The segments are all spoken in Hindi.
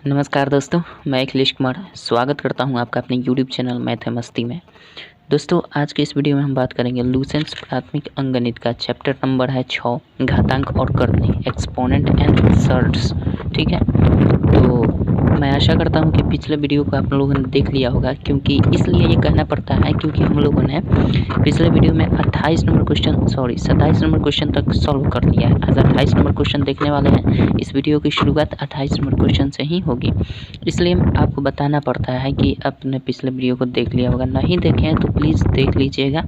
नमस्कार दोस्तों, मैं अखिलेश कुमार स्वागत करता हूं आपका अपने YouTube चैनल मैथ है मस्ती में। दोस्तों, आज के इस वीडियो में हम बात करेंगे लूसेंट्स प्राथमिक अंकगणित का चैप्टर नंबर है 6 घातांक और करनी एक्सपोनेंट एंड सर्ट्स। ठीक है, तो मैं आशा करता हूं कि पिछले वीडियो को आप लोगों ने देख लिया होगा, क्योंकि इसलिए ये कहना पड़ता है क्योंकि हम लोगों ने पिछले वीडियो में 27 नंबर क्वेश्चन तक सॉल्व कर लिया है। आज 28 नंबर क्वेश्चन देखने वाले हैं। इस वीडियो की शुरुआत 28 नंबर क्वेश्चन से ही होगी, इसलिए आपको बताना पड़ता है कि आपने पिछले वीडियो को देख लिया होगा। नहीं देखे हैं तो प्लीज़ देख लीजिएगा,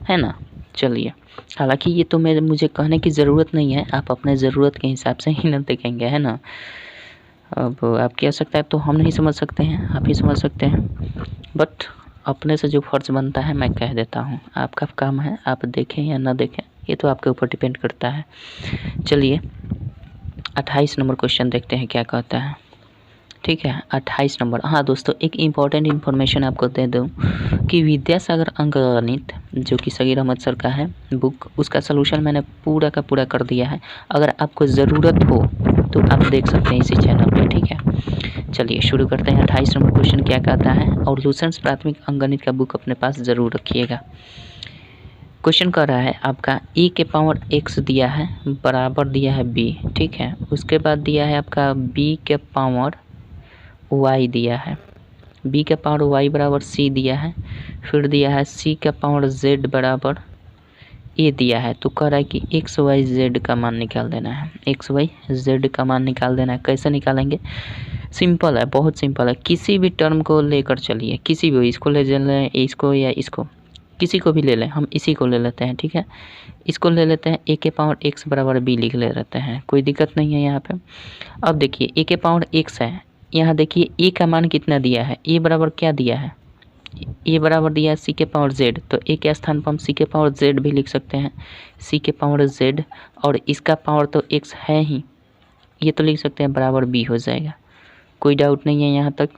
है ना। चलिए, हालांकि ये तो मुझे कहने की ज़रूरत नहीं है, आप अपने ज़रूरत के हिसाब से ही ना देखेंगे, है ना। अब आप कह सकते हैं तो हम नहीं समझ सकते हैं, आप ही समझ सकते हैं, बट अपने से जो फ़र्ज़ बनता है मैं कह देता हूँ। आपका काम है, आप देखें या ना देखें ये तो आपके ऊपर डिपेंड करता है। चलिए 28 नंबर क्वेश्चन देखते हैं क्या कहता है। ठीक है, 28 नंबर। हाँ दोस्तों, एक इम्पॉर्टेंट इन्फॉर्मेशन आपको दे दूँ कि विद्यासागर अंकगणित जो कि सगीर अहमद सर का है बुक, उसका सलूशन मैंने पूरा का पूरा कर दिया है। अगर आपको ज़रूरत हो तो आप देख सकते हैं इसी चैनल पे। ठीक है, चलिए शुरू करते हैं। 28 नंबर क्वेश्चन क्या कहता है, और लूसेंट्स प्राथमिक अंकगणित का बुक अपने पास ज़रूर रखिएगा। क्वेश्चन कर रहा है आपका e के पावर x दिया है बराबर दिया है b। ठीक है, उसके बाद दिया है आपका b के पावर y दिया है, b के पावर y बराबर c दिया है, फिर दिया है c के पावर z बराबर a दिया है। तो कह रहा है कि x y z का मान निकाल देना है, x y z का मान निकाल देना है। कैसे निकालेंगे? सिंपल है, बहुत सिंपल है। किसी भी टर्म को लेकर चलिए, किसी भी, इसको ले लें, इसको या इसको, किसी को भी ले लें। हम इसी को ले लेते हैं। ठीक है, इसको ले लेते हैं, a के पावर x बराबर b लिख ले रहते हैं, कोई दिक्कत नहीं है यहाँ पे। अब देखिए a के पावर x है, यहाँ देखिए a का मान कितना दिया है, a बराबर क्या दिया है, a बराबर दिया है c के पावर z। तो a के स्थान पर हम c के पावर z भी लिख सकते हैं, c के पावर z, और इसका पावर तो x है ही, ये तो लिख सकते हैं बराबर b हो जाएगा। कोई डाउट नहीं है यहाँ तक।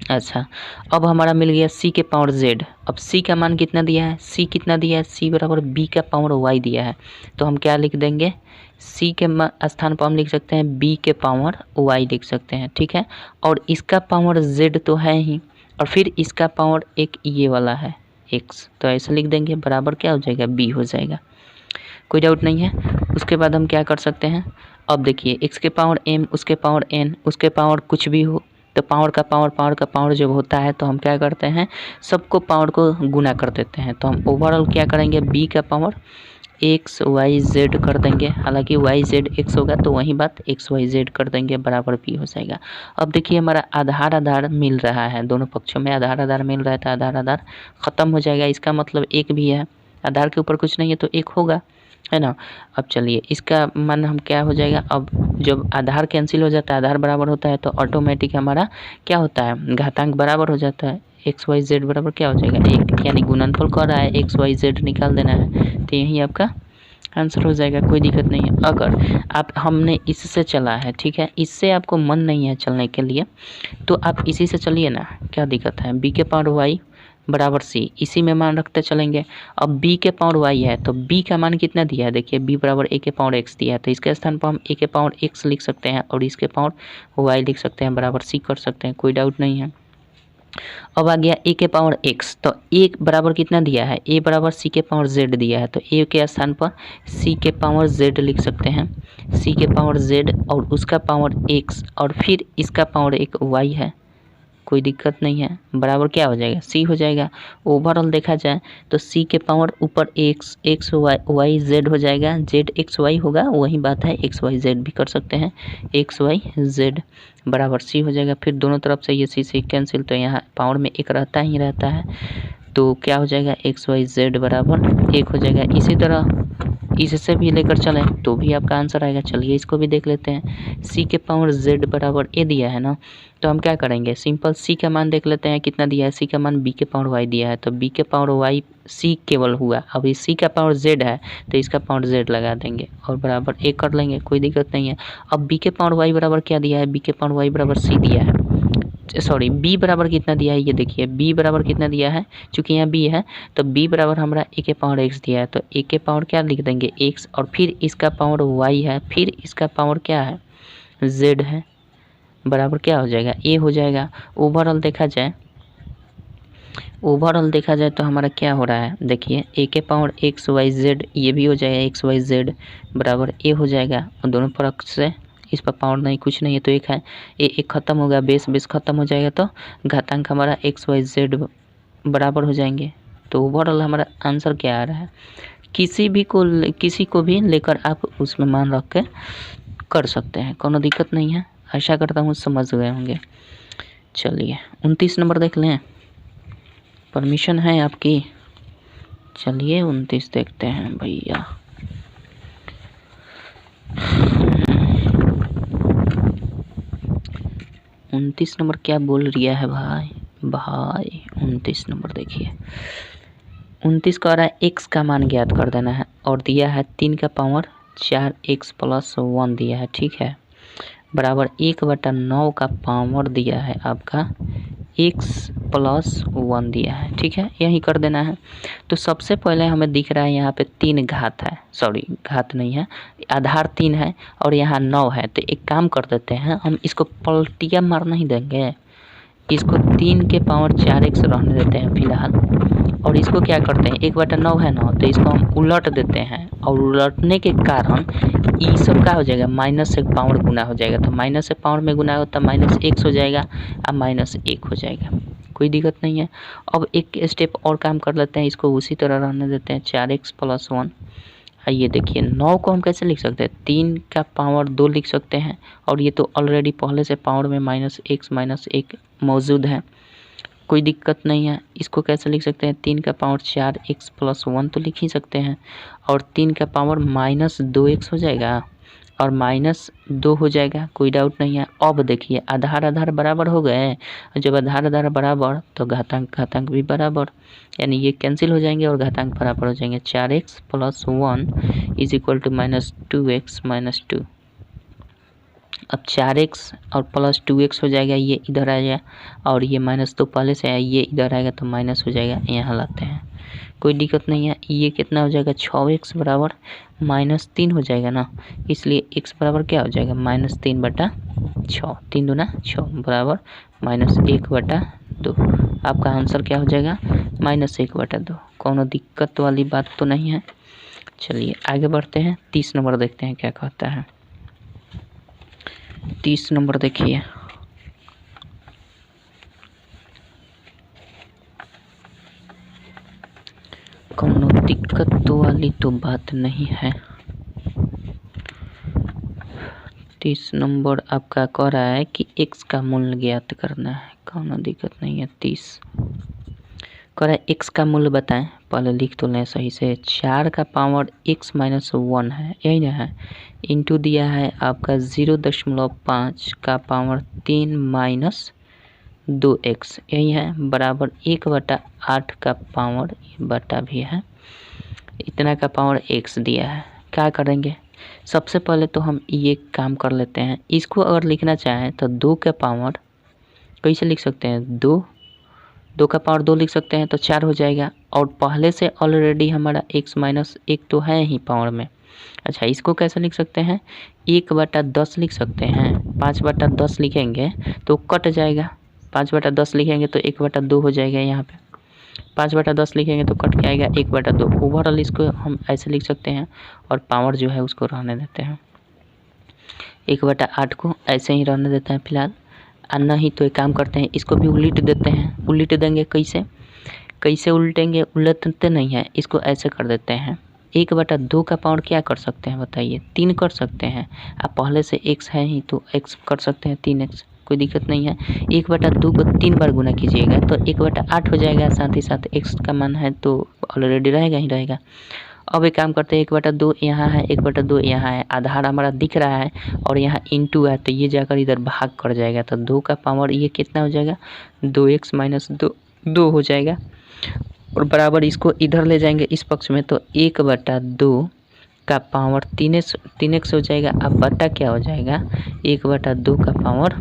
अच्छा, अब हमारा मिल गया c के पावर z। अब c का मान कितना दिया है, c कितना दिया है, c बराबर b का पावर y दिया है। तो हम क्या लिख देंगे, c के स्थान पर हम लिख सकते हैं b के पावर y लिख सकते हैं। ठीक है, और इसका पावर z तो है ही, और फिर इसका पावर एक ये वाला है x, तो ऐसे लिख देंगे, बराबर क्या हो जाएगा, b हो जाएगा। कोई डाउट नहीं है। उसके बाद हम क्या कर सकते हैं, अब देखिए x के पावर m, उसके पावर n, उसके पावर कुछ भी हो, तो पावर का पावर जब होता है तो हम क्या करते हैं, सबको पावर को गुना कर देते हैं। तो हम ओवरऑल क्या करेंगे, b का पावर x y z कर देंगे। हालांकि y z x होगा तो वही बात x y z कर देंगे, बराबर b हो जाएगा। अब देखिए हमारा आधार मिल रहा है, दोनों पक्षों में आधार मिल रहा है, तो आधार ख़त्म हो जाएगा। इसका मतलब एक भी है, आधार के ऊपर कुछ नहीं है तो एक होगा, है ना। अब चलिए इसका मान हम क्या हो जाएगा, अब जब आधार कैंसिल हो जाता है, आधार बराबर होता है, तो ऑटोमेटिक हमारा क्या होता है, घातांक बराबर हो जाता है। एक्स वाई जेड बराबर क्या हो जाएगा, एक, यानी गुणनफल कर रहा है, एक्स वाई जेड निकाल देना है, तो यही आपका आंसर हो जाएगा। कोई दिक्कत नहीं है। अगर आप हमने इससे चला है, ठीक है, इससे आपको मन नहीं है चलने के लिए, तो आप इसी से चलिए ना, क्या दिक्कत है। बी के पावर वाई बराबर सी, इसी में मान रखते चलेंगे। अब b के पावर y है, तो b का मान कितना दिया है, देखिए b बराबर a के पावर x दिया है, तो इसके स्थान पर हम a के पावर x लिख सकते हैं और इसके पावर y लिख सकते हैं, बराबर c कर सकते हैं, कोई डाउट नहीं है। अब आ गया a के पावर x, तो a बराबर कितना दिया है, a बराबर c के पावर z दिया है, तो a के स्थान पर c के पावर z लिख सकते हैं, c के पावर z और उसका पावर x, और फिर इसका पावर एक y है, कोई दिक्कत नहीं है, बराबर क्या हो जाएगा, c हो जाएगा। ओवरऑल देखा जाए तो c के पावर ऊपर x y z हो जाएगा, z x y होगा, वही बात है, x y z भी कर सकते हैं, x y z बराबर c हो जाएगा। फिर दोनों तरफ से ये c कैंसिल, तो यहाँ पावर में एक रहता ही रहता है, तो क्या हो जाएगा, एक्स वाई जेड बराबर एक हो जाएगा। इसी तरह इससे भी लेकर चलें तो भी आपका आंसर आएगा। चलिए इसको भी देख लेते हैं, c के पावर z बराबर a दिया है ना, तो हम क्या करेंगे, सिंपल c का मान देख लेते हैं कितना दिया है, c का मान b के पावर y दिया है, तो b के पावर y c केवल हुआ। अब इस c का पावर z है तो इसका पावर z लगा देंगे और बराबर a कर लेंगे, कोई दिक्कत नहीं है। अब b के पावर y बराबर क्या दिया है, b के पावर y बराबर c दिया है, सॉरी b बराबर कितना दिया है, ये देखिए b बराबर कितना दिया है, चूंकि यहाँ b है तो b बराबर हमारा a के पावर x दिया है, तो a के पावर क्या लिख देंगे x, और फिर इसका पावर y है, फिर इसका पावर क्या है z है, बराबर क्या हो जाएगा, ए हो जाएगा। ओवरऑल देखा जाए तो हमारा क्या हो रहा है, देखिए ए के पावर एक्स वाई जेड, ये भी हो जाएगा एक्स वाई जेड बराबर ए हो जाएगा। और दोनों फर्क से इस पर पावर नहीं, कुछ नहीं है तो एक है, ए एक खत्म हो गया, बेस खत्म हो जाएगा तो घातांक हमारा एक्स वाई जेड बराबर हो जाएंगे। तो ओवरऑल हमारा आंसर क्या आ रहा है, किसी को भी लेकर आप उसमें मान रख के कर सकते हैं, कोनो दिक्कत नहीं है। आशा करता हूँ समझ गए होंगे। चलिए 29 नंबर देख लें, परमिशन है आपकी। चलिए 29 देखते हैं भैया। उनतीस नंबर क्या बोल रिया है भाई 29 नंबर देखिए। 29 का आ रहा है एक्स का मान ज्ञात कर देना है और दिया है 3 का पावर 4 एक्स प्लस 1 दिया है, ठीक है, बराबर 1/9 का पावर दिया है आपका एक्स प्लस 1 दिया है, ठीक है, यही कर देना है। तो सबसे पहले हमें दिख रहा है यहाँ पे 3 घात है, सॉरी घात नहीं है, आधार 3 है और यहाँ 9 है। तो एक काम कर देते हैं, हम इसको पलटिया मार नहीं देंगे, इसको 3 के पावर 4x रहने देते हैं फिलहाल, और इसको क्या करते हैं 1/9 है ना, तो इसको हम उलट देते हैं और उलटने के कारण ये सब क्या हो जाएगा, माइनस से पावर गुना हो जाएगा। तो माइनस से पावर में गुना होता है -x हो जाएगा और -1 हो जाएगा, कोई दिक्कत नहीं है। अब एक स्टेप और काम कर लेते हैं, इसको उसी तरह रहने देते हैं 4x + 1। ये देखिए 9 को हम कैसे लिख सकते हैं, 3 का पावर 2 लिख सकते हैं, और ये तो ऑलरेडी पहले से पावर में -x -1 मौजूद है, कोई दिक्कत नहीं है। इसको कैसे लिख सकते हैं, 3 का पावर 4x + 1 तो लिख ही सकते हैं, और 3 का पावर -2x हो जाएगा और -2 हो जाएगा, कोई डाउट नहीं है। अब देखिए आधार बराबर हो गए, जब आधार बराबर तो घातांक भी बराबर, यानी ये कैंसिल हो जाएंगे और घातांक बराबर हो जाएंगे। 4x + 1 = -2x - 2। अब 4x और +2x हो जाएगा, ये इधर आ जाए, और ये -2 पहले से है, ये इधर आएगा तो माइनस हो जाएगा, यहाँ लाते हैं, कोई दिक्कत नहीं है। ये कितना हो जाएगा, 6x बराबर -3 हो जाएगा ना, इसलिए x बराबर क्या हो जाएगा, -3/6, 3 दूना 6 बराबर -1/2। आपका आंसर क्या हो जाएगा, -1/2। कोनो दिक्कत वाली बात तो नहीं है। चलिए आगे बढ़ते हैं, 30 नंबर देखते हैं क्या कहता है। 30 नंबर देखिए, कोनो दिक्कत वाली तो बात नहीं है। 30 नंबर आपका कह रहा है कि x का मूल्य ज्ञात करना है, कोनो दिक्कत नहीं है। 30 कह रहा है x का मूल्य बताएं, पहले लिख तो लें सही से। 4 का पावर x - 1 है, यही ना है, इंटू दिया है आपका 0.5 का पावर 3 - 2x, यही है, बराबर 1/8 का पावर बटा भी है, इतना का पावर x दिया है। क्या करेंगे, सबसे पहले तो हम ये काम कर लेते हैं, इसको अगर लिखना चाहें तो 2 का पावर कैसे लिख सकते हैं, 2 का पावर 2 लिख सकते हैं तो 4 हो जाएगा, और पहले से ऑलरेडी हमारा x - 1 तो है ही पावर में। अच्छा, इसको कैसे लिख सकते हैं, 1/10 लिख सकते हैं। 5/10 लिखेंगे तो कट जाएगा, 5/10 लिखेंगे तो 1/2 हो जाएगा, यहाँ पे 5/10 लिखेंगे तो कट के आएगा 1/2। ओवरऑल इसको हम ऐसे लिख सकते हैं, और पावर जो है उसको रहने देते हैं, 1/8 को ऐसे ही रहने देते हैं फिलहाल। नहीं तो एक काम करते हैं, इसको भी उलट देते हैं। उलट देंगे कैसे उल्टेंगे, उलटते नहीं है, इसको ऐसे कर देते हैं। 1/2 का पावर क्या कर सकते हैं बताइए, 3 कर सकते हैं। अब पहले से x है ही तो x कर सकते हैं 3x, कोई दिक्कत नहीं है। 1/2 को 3 बार गुना कीजिएगा तो 1/8 हो जाएगा, साथ ही साथ x का मान है तो ऑलरेडी रहेगा ही रहेगा। अब एक काम करते हैं, 1/2 यहाँ है, 1/2 यहाँ है, आधार हमारा दिख रहा है और यहाँ इंटू है, तो ये जाकर इधर भाग कर जाएगा, तो 2 का पावर ये कितना हो जाएगा, 2x - 2 हो जाएगा, और बराबर इसको इधर ले जाएंगे इस पक्ष में, तो 1/2 का पावर 3x हो जाएगा। अब बटा क्या हो जाएगा, 1/2 का पावर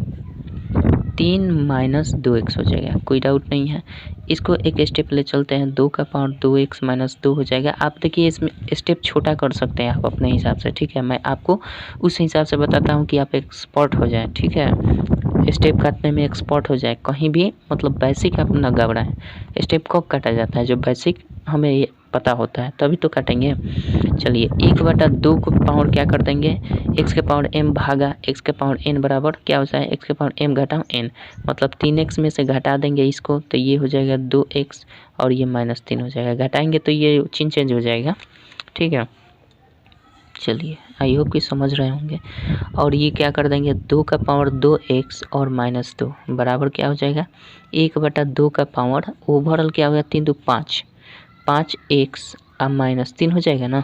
3 - 2x हो जाएगा, कोई डाउट नहीं है। इसको एक स्टेप ले चलते हैं, 2 का पावर 2x - 2 हो जाएगा। आप देखिए इसमें स्टेप छोटा कर सकते हैं आप अपने हिसाब से, ठीक है, मैं आपको उस हिसाब से बताता हूँ कि आप एक्सपर्ट हो जाएं, ठीक है। स्टेप काटने में एक्सपर्ट हो जाए, कहीं भी मतलब बेसिक आप ना घबराएं। स्टेप कब काटा जाता है, जो बेसिक हमें ये पता होता है तभी तो काटेंगे। चलिए 1/2 को पावर क्या कर देंगे, x के पावर m भागा x के पावर n बराबर क्या हो जाए, x के पावर m घटाओ n, मतलब 3x में से घटा देंगे इसको तो ये हो जाएगा 2x और ये -3 हो जाएगा। घटाएंगे तो ये चिन्ह चेंज हो जाएगा, ठीक है। चलिए आई होप कि समझ रहे होंगे। और ये क्या कर देंगे, 2 का पावर 2x और -2 बराबर क्या हो जाएगा, 1/2 का पावर ओवरऑल क्या होगा 3 2 5, 5x अब -3 हो जाएगा ना।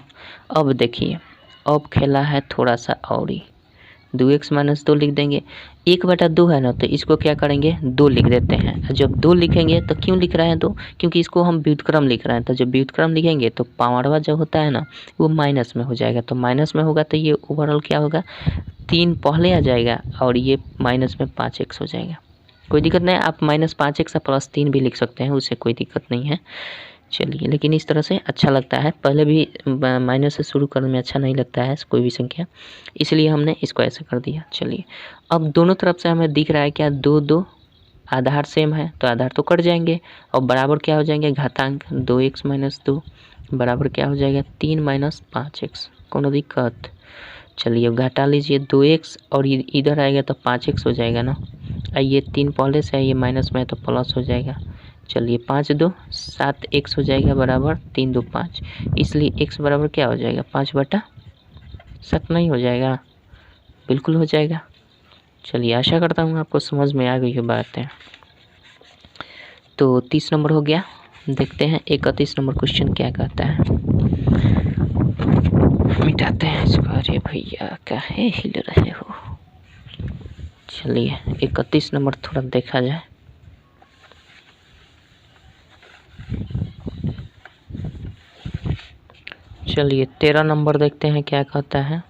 अब देखिए अब खेला है थोड़ा सा और ही, 2x - 2 लिख देंगे, 1/2 है ना तो इसको क्या करेंगे 2 लिख देते हैं। जब 2 लिखेंगे तो क्यों लिख रहे हैं 2, क्योंकि इसको हम व्युत्क्रम लिख रहे हैं, तो जब व्युत्क्रम लिखेंगे तो पावरवा जो होता है ना वो माइनस में हो जाएगा, तो माइनस में होगा तो ये ओवरऑल क्या होगा 3 पहले आ जाएगा और ये माइनस में 5x हो जाएगा। कोई दिक्कत नहीं, आप -5x +3 भी लिख सकते हैं, उससे कोई दिक्कत नहीं है। चलिए लेकिन इस तरह से अच्छा लगता है, पहले भी माइनस से शुरू करने में अच्छा नहीं लगता है कोई भी संख्या, इसलिए हमने इसको ऐसे कर दिया। चलिए अब दोनों तरफ से हमें दिख रहा है क्या 2 2 आधार सेम है तो आधार तो कट जाएंगे और बराबर क्या हो जाएंगे घातांक 2x - 2 बराबर क्या हो जाएगा 3 - 5x, कोनो दिक्कत। चलिए अब घटा लीजिए 2x और इधर आएगा तो 5x हो जाएगा ना, ये 3 पहले से है ये माइनस में है तो प्लस हो जाएगा। चलिए 5 2 7x हो जाएगा बराबर 3 2 5, इसलिए x बराबर क्या हो जाएगा 5/7 नहीं हो जाएगा, बिल्कुल हो जाएगा। चलिए आशा करता हूँ आपको समझ में आ गई है बातें। तो 30 नंबर हो गया, देखते हैं 31 नंबर क्वेश्चन क्या कहता है। मिटाते हैं इसको, अरे भैया काहे हिल रहे हो। चलिए 31 नंबर थोड़ा देखा जाए। चलिए 13 नंबर देखते हैं क्या कहता है।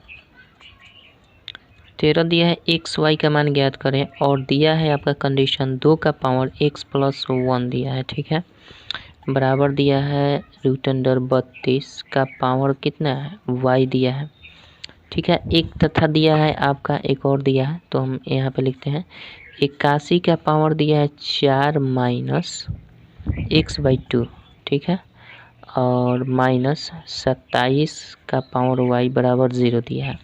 13 दिया है x y का मान ज्ञात करें और दिया है आपका कंडीशन 2 का पावर x + 1 दिया है, ठीक है, बराबर दिया है √32 का पावर कितना है y दिया है, ठीक है। एक तथा दिया है आपका एक और दिया है तो हम यहाँ पे लिखते हैं 81 का पावर दिया है 4 - x/2, ठीक है, और -27 का पावर y बराबर 0 दिया है।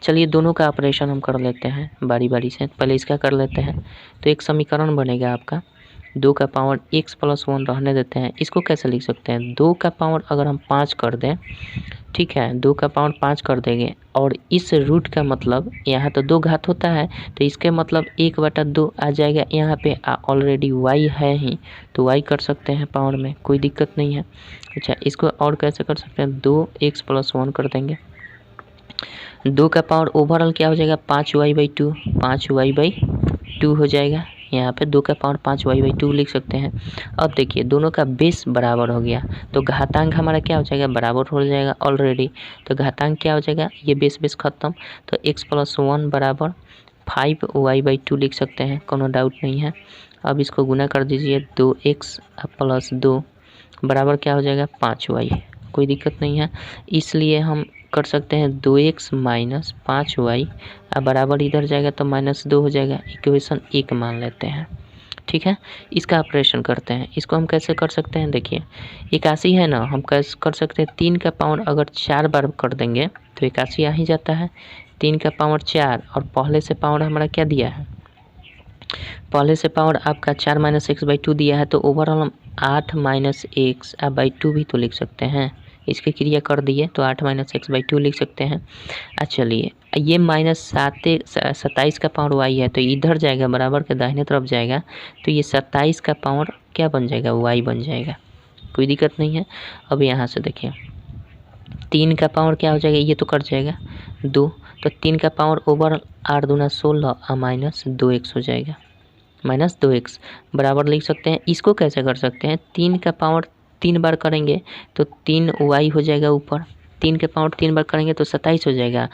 चलिए दोनों का ऑपरेशन हम कर लेते हैं बारी बारी से, पहले इसका कर लेते हैं। तो एक समीकरण बनेगा आपका 2 का पावर x + 1 रहने देते हैं, इसको कैसे लिख सकते हैं 2 का पावर अगर हम 5 कर दें, ठीक है, 2 का पावर 5 कर देंगे और इस रूट का मतलब यहाँ तो 2 घात होता है तो इसके मतलब 1/2 आ जाएगा, यहाँ पे ऑलरेडी y है ही तो y कर सकते हैं पावर में, कोई दिक्कत नहीं है। अच्छा इसको और कैसे कर सकते हैं 2x + 1 कर देंगे, 2 का पावर ओवरऑल क्या हो जाएगा 5y/2, 5y/2 हो जाएगा, यहाँ पे 2 का पावर 5y/2 लिख सकते हैं। अब देखिए दोनों का बेस बराबर हो गया तो घातांक हमारा क्या हो जाएगा बराबर हो जाएगा ऑलरेडी, तो घातांक क्या हो जाएगा ये बेस खत्म, तो x + 1 बराबर 5y/2 लिख सकते हैं, कोनो डाउट नहीं है। अब इसको गुना कर दीजिए 2x + 2 बराबर क्या हो जाएगा 5y, कोई दिक्कत नहीं है, इसलिए हम कर सकते हैं 2x - 5y बराबर इधर जाएगा तो -2 हो जाएगा, इक्वेशन 1 मान लेते हैं, ठीक है। इसका ऑपरेशन करते हैं, इसको हम कैसे कर सकते हैं देखिए 81 है ना, हम कैसे कर सकते हैं 3 का पावर अगर 4 बार कर देंगे तो 81 आ ही जाता है, 3 का पावर 4 और पहले से पावर हमारा क्या दिया है, पहले से पावर आपका 4 - x/2 दिया है तो ओवरऑल हम 8 - x/2 भी तो लिख सकते हैं, इसकी क्रिया कर दिए तो 8 - x/2 लिख सकते हैं। चलिए ये -27 का पावर y है तो इधर जाएगा बराबर के दाहिने तरफ जाएगा तो ये 27 का पावर क्या बन जाएगा y बन जाएगा, कोई दिक्कत नहीं है। अब यहाँ से देखिए 3 का पावर क्या हो जाएगा ये तो कट जाएगा 2, तो 3 का पावर ओवर 8 दूना 16 -2x हो जाएगा, -2x बराबर लिख सकते हैं। इसको कैसे कर सकते हैं 3 का पावर 3 बार करेंगे तो 3y हो जाएगा ऊपर, 3 के पावर 3 बार करेंगे तो 27 हो जाएगा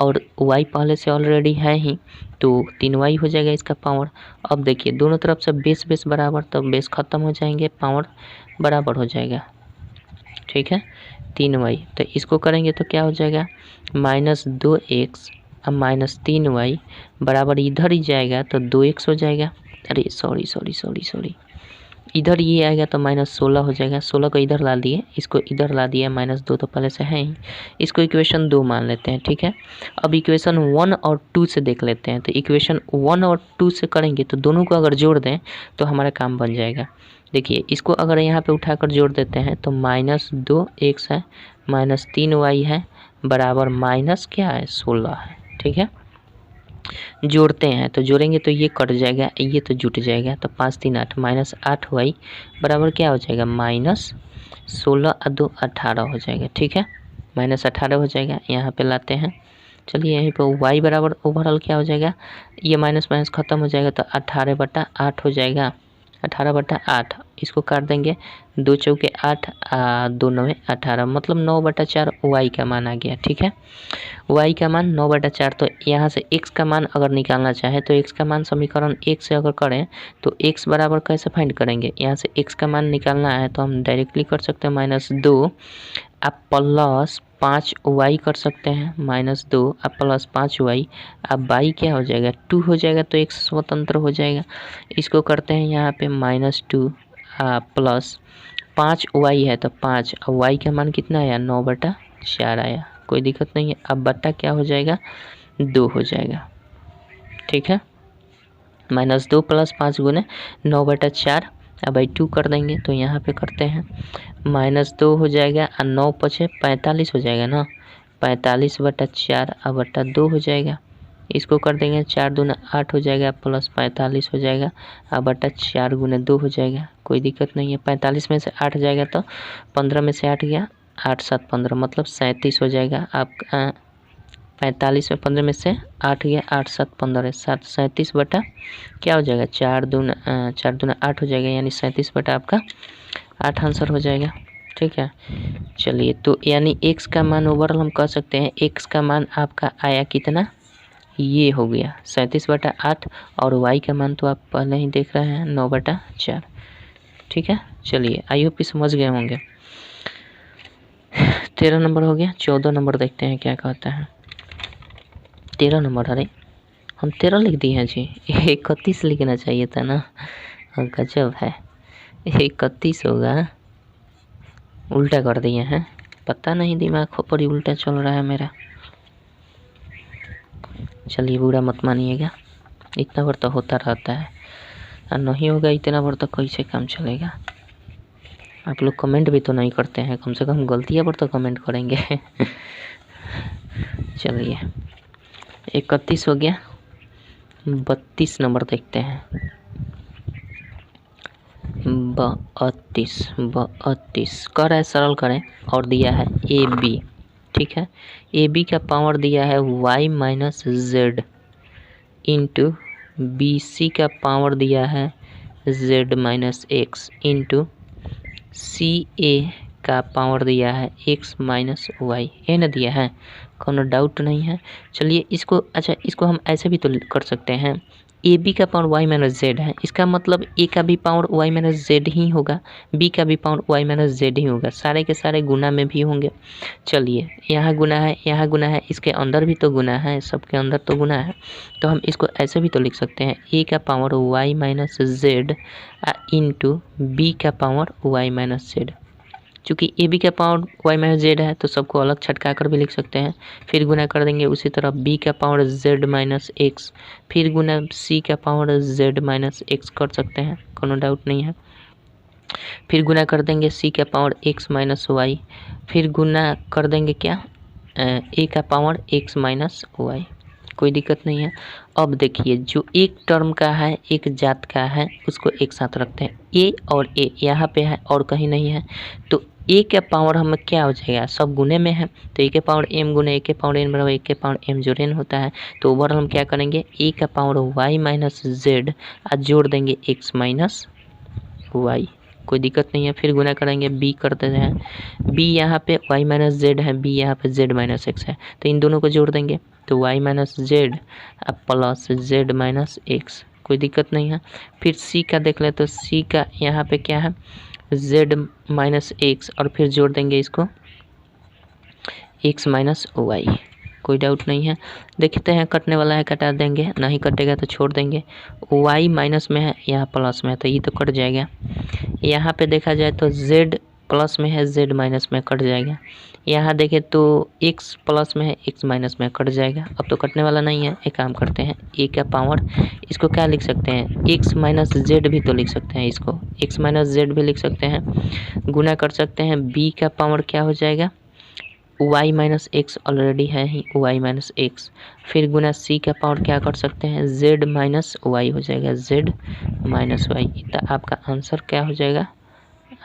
और y पहले से ऑलरेडी है ही तो 3y हो जाएगा इसका पावर। अब देखिए दोनों तरफ से बेस बराबर तो बेस ख़त्म हो जाएंगे, पावर बराबर हो जाएगा, ठीक है 3y, तो इसको करेंगे तो क्या हो जाएगा -2x अब -3y बराबर इधर ही जाएगा तो 2x हो जाएगा। अरे सॉरी, इधर ये आएगा तो -16 हो जाएगा। 16 को इधर ला दिए, इसको इधर ला दिया, -2 तो पहले से है ही, इसको इक्वेशन 2 मान लेते हैं। ठीक है, अब इक्वेशन 1 और 2 से देख लेते हैं। तो इक्वेशन 1 और 2 से करेंगे तो दोनों को अगर जोड़ दें तो हमारा काम बन जाएगा। देखिए, इसको अगर यहाँ पे उठाकर जोड़ देते हैं तो -2x है, -3y है, बराबर माइनस क्या है 16 है। ठीक है, जोड़ते हैं तो जोड़ेंगे तो ये कट जाएगा, ये तो जुट जाएगा, तो 5 3 8 -8y बराबर क्या हो जाएगा -16 और 2 18 हो जाएगा। ठीक है, -18 हो जाएगा। यहाँ पे लाते हैं, चलिए यहीं पे y बराबर ओवरऑल क्या हो जाएगा, ये माइनस माइनस खत्म हो जाएगा तो 18/8 हो जाएगा। 18/8 इसको काट देंगे, 2 चौके 8, 2 9 18, मतलब 9/4 y का मान आ गया। ठीक है, y का मान 9/4। तो यहाँ से x का मान अगर निकालना चाहे तो x का मान समीकरण 1 से अगर करें तो x बराबर कैसे फाइंड करेंगे, यहाँ से x का मान निकालना है तो हम डायरेक्टली कर सकते हैं -2 आप प्लस 5y कर सकते हैं, -2 अब प्लस 5y, अब y क्या हो जाएगा 2 हो जाएगा, तो x स्वतंत्र हो जाएगा। इसको करते हैं यहाँ पे -2 प्लस 5y है तो 5, अब y का मान कितना आया 9/4 आया, कोई दिक्कत नहीं है। अब बट्टा क्या हो जाएगा 2 हो जाएगा। ठीक है, -2 प्लस 5 गुने 9/4, अब 2 कर देंगे तो यहाँ पे करते हैं -2 हो जाएगा और 9 पचे 45 हो जाएगा ना, 45/4 अब बट्टा 2 हो जाएगा। इसको कर देंगे 4 दूना 8 हो जाएगा, प्लस 45 हो जाएगा, अब बट्टा 4 गुने 2 हो जाएगा, कोई दिक्कत नहीं है। 45 में से 8 जाएगा तो 15 में से 8 गया, 8 7 15 मतलब 37 हो जाएगा। आप 45 में 15 में से 8 गया, 8 7 15 7 37 बटा क्या हो जाएगा 4 दूना 8 हो जाएगा, यानी 37 बटा आपका 8 आंसर हो जाएगा। ठीक है, चलिए तो यानी x का मान ओवरऑल हम कह सकते हैं x का मान आपका आया कितना, ये हो गया 37/8, और y का मान तो आप पहले ही देख रहे हैं 9/4। ठीक है, चलिए आई होप समझ गए होंगे। 13 नंबर हो गया। 14 नंबर देखते हैं क्या कहता है। 13 नंबर, अरे हम 13 लिख दिए हैं जी, 31 लिखना चाहिए था ना, गजब है, 31 होगा, उल्टा कर दिए हैं, पता नहीं दिमाग पर ही उल्टा चल रहा है मेरा। चलिए बुरा मत मानिएगा, इतना बार तो होता रहता है, और नहीं होगा इतना बार तो कैसे काम चलेगा। आप लोग कमेंट भी तो नहीं करते हैं, कम से कम गलतियाँ पर तो कमेंट करेंगे। चलिए 31 हो गया। 32 नंबर देखते हैं। 32 कर है, सरल करें, और दिया है AB। ठीक है, AB का पावर दिया है y minus Z into BC का पावर दिया है z minus x into CA का पावर दिया है x माइनस वाई, ये ना दिया है, कोनो डाउट नहीं है। चलिए इसको, अच्छा इसको हम ऐसे भी तो कर सकते हैं, AB का पावर y माइनस जेड है, इसका मतलब A का भी पावर y माइनस जेड ही होगा, B का भी पावर y माइनस जेड ही होगा, सारे के सारे गुना में भी होंगे। चलिए यहाँ गुना है, यहाँ गुना है, इसके अंदर भी तो गुना है, सबके अंदर तो गुना है, तो हम इसको ऐसे भी तो लिख सकते हैं A का power y minus Z into B का पावर y माइनस जेड। चूँकि AB का पावर y माइनस जेड है तो सबको अलग छटका कर भी लिख सकते हैं, फिर गुना कर देंगे उसी तरह B का पावर z माइनस एक्स, फिर गुना C का पावर z माइनस एक्स कर सकते हैं, कोनो डाउट नहीं है। फिर गुना कर देंगे C का पावर x माइनस वाई, फिर गुना कर देंगे क्या A का पावर x माइनस वाई, कोई दिक्कत नहीं है। अब देखिए जो एक टर्म का है, एक जात का है, उसको एक साथ रखते हैं, A और A यहाँ पे है और कहीं नहीं है, तो A का पावर हमें क्या हो जाएगा, सब गुने में है, तो A के पावर m गुने A के पावर n बराबर A के पावर m जो n होता है, तो ओवरऑल हम क्या करेंगे A का पावर y माइनस जेड और जोड़ देंगे x माइनस वाई, कोई दिक्कत नहीं है। फिर गुना करेंगे, B करते हैं, B यहाँ पे y माइनस जेड है, B यहाँ पे z माइनस एक्स है, तो इन दोनों को जोड़ देंगे तो y minus Z plus z minus x, कोई दिक्कत नहीं है। फिर C का देख ले, तो C का यहाँ पे क्या है z माइनस एक्स, और फिर जोड़ देंगे इसको x माइनस वाई, कोई डाउट नहीं है। देखते हैं कटने वाला है, कटा देंगे, नहीं कटेगा तो छोड़ देंगे। y माइनस में है, यहाँ प्लस में है, तो ये तो कट जाएगा। यहाँ पे देखा जाए तो z प्लस में है, z माइनस में कट जाएगा। यहाँ देखें तो x प्लस में है, x माइनस में कट जाएगा। अब तो कटने वाला नहीं है। एक काम करते हैं, a का पावर इसको क्या लिख सकते हैं, x माइनस जेड भी तो लिख सकते हैं, इसको x माइनस जेड भी लिख सकते हैं। गुना कर सकते हैं, b का पावर क्या हो जाएगा, y माइनस एक्स ऑलरेडी है ही, y माइनस एक्स। फिर गुना c का पावर क्या कर सकते हैं, z माइनस वाई हो जाएगा, z माइनस वाई। तो आपका आंसर क्या हो जाएगा,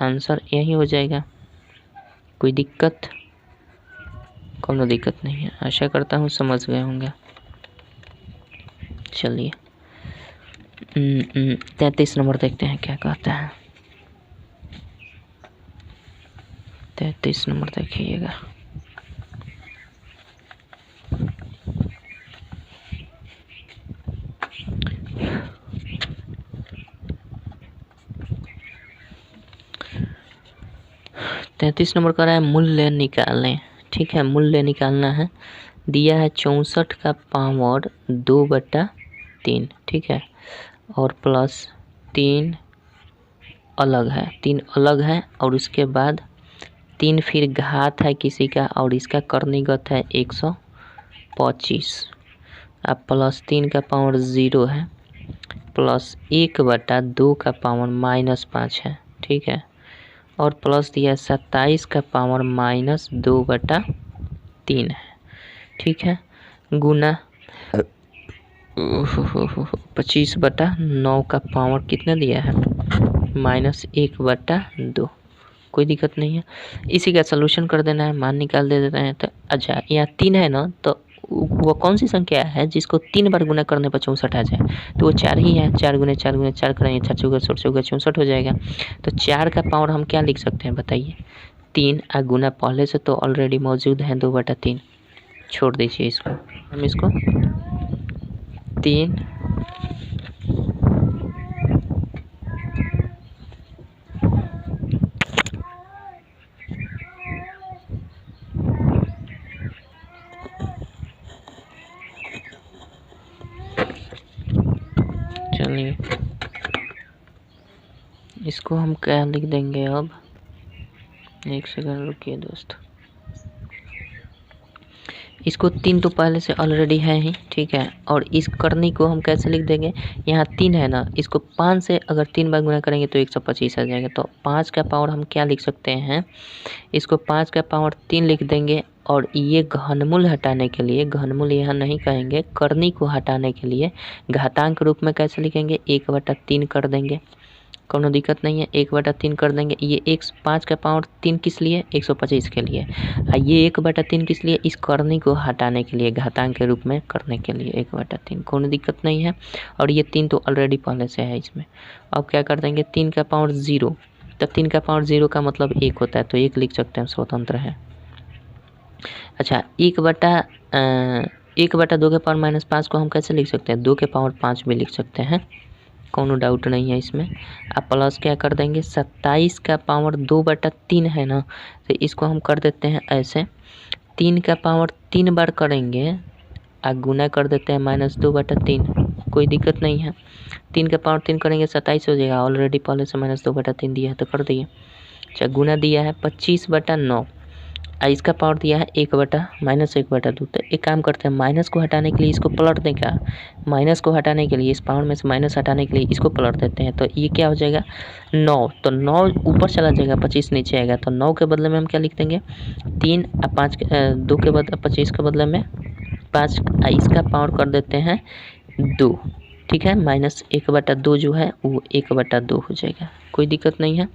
आंसर यही हो जाएगा। कोई दिक्कत, कोनो दिक्कत नहीं है। आशा करता हूँ समझ गए होंगे। चलिए 33 नंबर देखते हैं क्या कहता है। 33 नंबर देखिएगा। तैंतीस नंबर का रहा है मूल्य निकालें। ठीक है, मूल्य निकालना है। दिया है 64 का पावर 2/3। ठीक है, और प्लस 3 अलग है, 3 अलग है, और उसके बाद 3 फिर घात है किसी का, और इसका कर्णीगत है 125। अब प्लस 3 का पावर 0 है, प्लस 1/2 का पावर -5 है। ठीक है, और प्लस दिया 27 का पावर -2/3 है। ठीक है, गुना 25/9 का पावर कितना दिया है, -1/2। कोई दिक्कत नहीं है, इसी का सलूशन कर देना है, मान निकाल दे देते हैं। तो अच्छा, यहाँ 3 है ना, तो वो कौन सी संख्या है जिसको 3 बार गुना करने पर 64 आ जाए, तो वो 4 ही है। 4 गुने 4 गुने 4 करेंगे, 4 चौका 64 हो जाएगा। तो 4 का पावर हम क्या लिख सकते हैं बताइए, 3। गुना पहले से तो ऑलरेडी मौजूद है 2/3, छोड़ दीजिए इसको। हम इसको 3 चलिए इसको हम क्या लिख देंगे, अब एक सेकंड रुकिए दोस्त। इसको 3 तो पहले से ऑलरेडी है ही। ठीक है, और इस करनी को हम कैसे लिख देंगे, यहाँ 3 है ना, इसको 5 से अगर 3 बार गुना करेंगे तो 125 आ जाएगा। तो 5 का पावर हम क्या लिख सकते हैं, इसको 5 का पावर 3 लिख देंगे। और ये घनमूल हटाने के लिए, घनमूल यहाँ नहीं कहेंगे, करनी को हटाने के लिए घातांक रूप में कैसे लिखेंगे, 1/3 कर देंगे। कोनो दिक्कत नहीं है, 1/3 कर देंगे। ये 5 का पावर 3 किस लिए, 125 के लिए। ये 1/3 किस लिए, इस करनी को हटाने के लिए, घातांक के रूप में करने के लिए 1/3। कोनो दिक्कत नहीं है, और ये 3 तो ऑलरेडी पहले से है इसमें। अब क्या कर देंगे, 3 का पावर 0, तो 3 का पावर 0 का मतलब 1 होता है, तो 1 लिख सकते हैं, स्वतंत्र है। अच्छा, 1/2 के पावर -5 को हम कैसे लिख सकते हैं, 2 के पावर 5 भी लिख सकते हैं, कोनो डाउट नहीं है इसमें। आप प्लस क्या कर देंगे, 27 का पावर 2/3 है ना, तो इसको हम कर देते हैं ऐसे, 3 का पावर 3 बार करेंगे, गुना कर देते हैं -2/3। कोई दिक्कत नहीं है, 3 का पावर 3 करेंगे 27 हो जाएगा, ऑलरेडी पहले से -2/3 दिया है तो कर दिए। अच्छा, गुना दिया है 25/9, इसका पावर दिया है -1/2। तो एक काम करते हैं, माइनस को हटाने के लिए इसको पलट दें क्या, माइनस को हटाने के लिए, इस पावर में से माइनस हटाने के लिए इसको पलट देते हैं। तो ये क्या हो जाएगा, 9। तो 9 ऊपर चला जाएगा, 25 नीचे आएगा, तो 9 के बदले में हम क्या लिख देंगे, 3। 5 2 के बदले 25 के बदले में 5, इसका पावर कर देते हैं 2। ठीक है, -1/2 जो है वो 1/2 हो जाएगा। कोई दिक्कत नहीं है।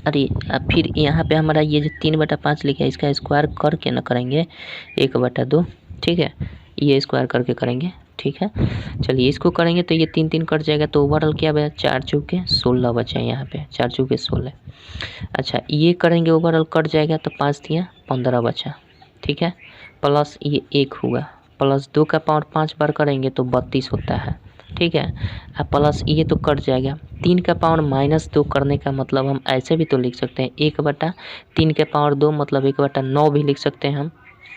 अरे फिर यहाँ पे हमारा ये जो 3/5 लिखा है, इसका स्क्वायर करके ना करेंगे 1/2। ठीक है, ये स्क्वायर करके करेंगे। ठीक है, चलिए इसको करेंगे तो ये 3 3 कट जाएगा, तो ओवरऑल क्या बचा, 4 चौके 16 बचा यहाँ पे, 4 चौके 16। अच्छा, ये करेंगे ओवरऑल कट जाएगा, तो 5 दिया 15 बचा। ठीक है, प्लस ये 1 हुआ, प्लस 2 का पावर 5 बार करेंगे तो 32 होता है। ठीक है, अब प्लस ये तो कट जाएगा, 3 का पावर -2 करने का मतलब हम ऐसे भी तो लिख सकते हैं, 1/3 के पावर 2 मतलब 1/9 भी लिख सकते हैं हम।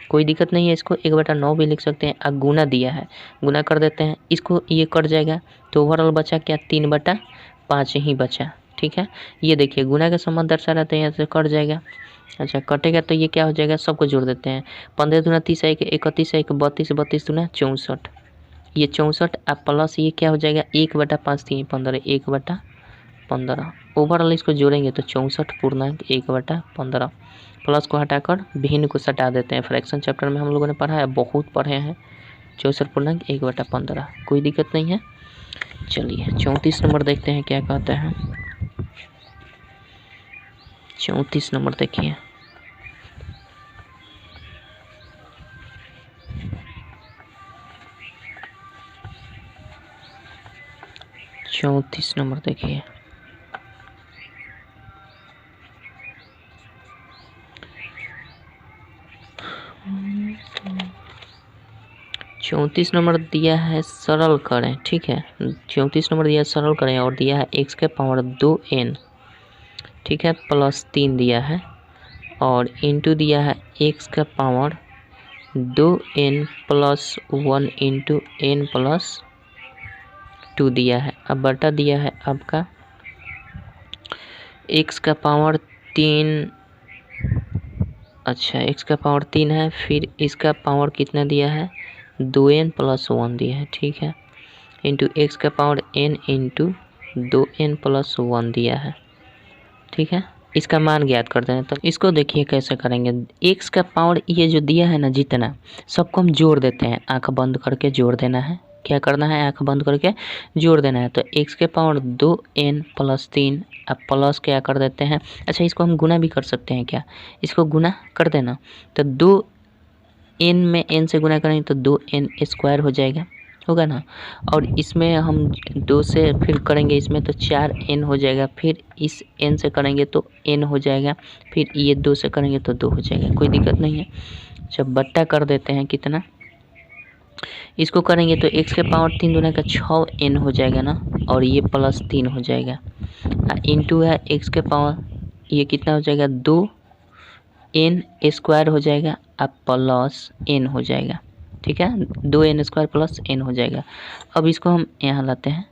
कोई दिक्कत नहीं है, इसको 1/9 भी लिख सकते हैं। गुना दिया है, गुना कर देते हैं, इसको ये कट जाएगा तो ओवरऑल बचा क्या 3/5 ही बचा। ठीक है, ये देखिए गुना का संबंध दर्शा रहता है, यहाँ से कट जाएगा। अच्छा कटेगा तो ये क्या हो जाएगा, सबको जोड़ देते हैं। 15 दूना 30 है, 31 है, 32, 32 दूना 64, ये 64 अब प्लस ये क्या हो जाएगा 1/5 3 15, 1/15। ओवरऑल इसको जोड़ेंगे तो 64.1/15। प्लस को हटाकर भिन्न को सटा देते हैं। फ्रैक्शन चैप्टर में हम लोगों ने पढ़ा है, बहुत पढ़े हैं। 64.1/15, कोई दिक्कत नहीं है। चलिए 34 नंबर देखते हैं क्या कहते हैं। 34 नंबर देखिए। चौंतीस नंबर देखिए। चौंतीस नंबर दिया है सरल करें। ठीक है, 34 नंबर दिया है सरल करें और दिया है x के पावर 2n। ठीक है, प्लस 3 दिया है और इंटू दिया है x का power 2n plus 1 into n plus 2 दिया है। अब बटा दिया है आपका x का पावर 3। अच्छा x का पावर 3 है, फिर इसका पावर कितना दिया है 2n प्लस 1 दिया है। ठीक है, इंटू x का power n into 2n plus 1 दिया है। ठीक है, इसका मान ज्ञात करते हैं। तो इसको देखिए कैसे करेंगे। x का पावर ये जो दिया है ना जितना, सबको हम जोड़ देते हैं। आंख बंद करके जोड़ देना है। क्या करना है, आंख बंद करके जोड़ देना है। तो x के पावर 2n प्लस 3 अब प्लस क्या कर देते हैं। अच्छा इसको हम गुना भी कर सकते हैं क्या, इसको गुना कर देना। तो 2n में n से गुना करेंगे तो 2n स्क्वायर हो जाएगा, होगा ना। और इसमें हम 2 से फिर करेंगे इसमें तो 4n हो जाएगा। फिर इस n से करेंगे तो n हो जाएगा। फिर ये 2 से करेंगे तो 2 हो जाएगा, कोई दिक्कत नहीं है। जब बट्टा कर देते हैं कितना, इसको करेंगे तो x के पावर 3 दूना का 6n हो जाएगा ना, और ये प्लस 3 हो जाएगा। इंटू है x के पावर ये कितना हो जाएगा 2n स्क्वायर हो जाएगा, अब प्लस n हो जाएगा। ठीक है, 2n स्क्वायर प्लस n हो जाएगा। अब इसको हम यहाँ लाते हैं,